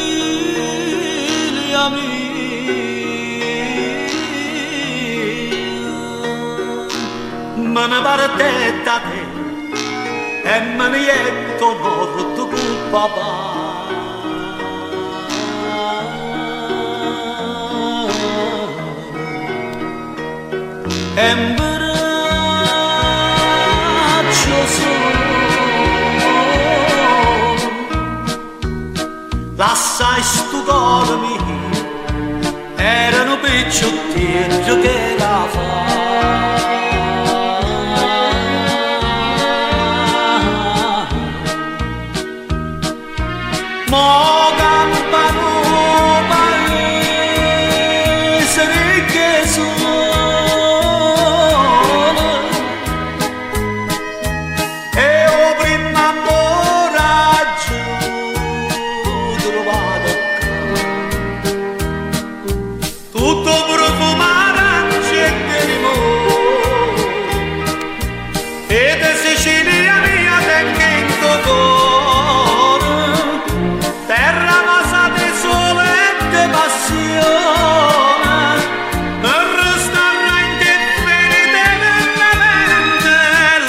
Sicilia mia, me ne parte da te e me ne jetto nord con papà. E mi braccio solo, lassai stu cuore mio, erano picciottini che la fa. Mo campano paese che sono e o prima coraggio trovato tutto profumato e limone e da Sicilia mia tengo cuore, terra masa di sole e di passione, per restare indifferente eternamente.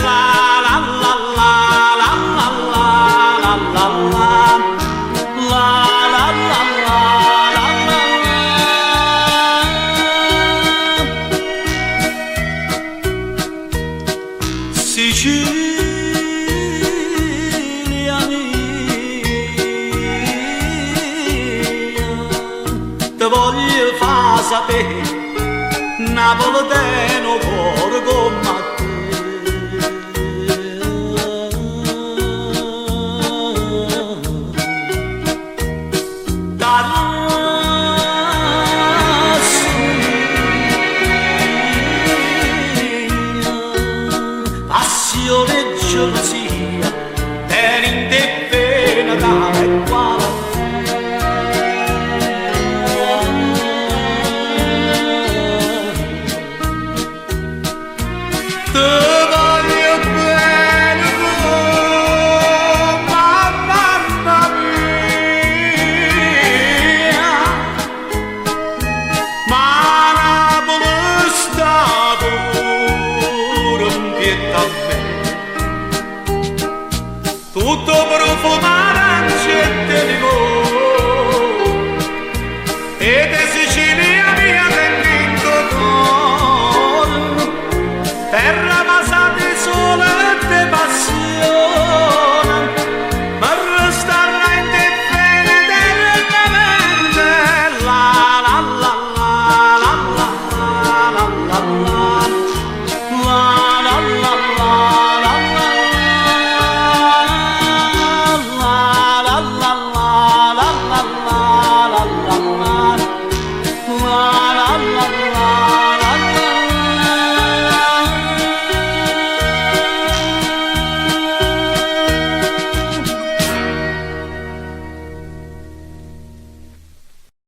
La la la la la la la la la la la la la la. Sicilia mia, te voglio far sapere, napoletano cuore come te. Da passione e gelosia, tenente pena tale e quale. Te voglio bene come mamma mia, ma Napoli sta pure un pietà a me, tutto profumato e di limone e di Sicilia mia tengo cuore, terra masa di sole e di passione, per restare indifferente eternamente. La la la la la la la la la.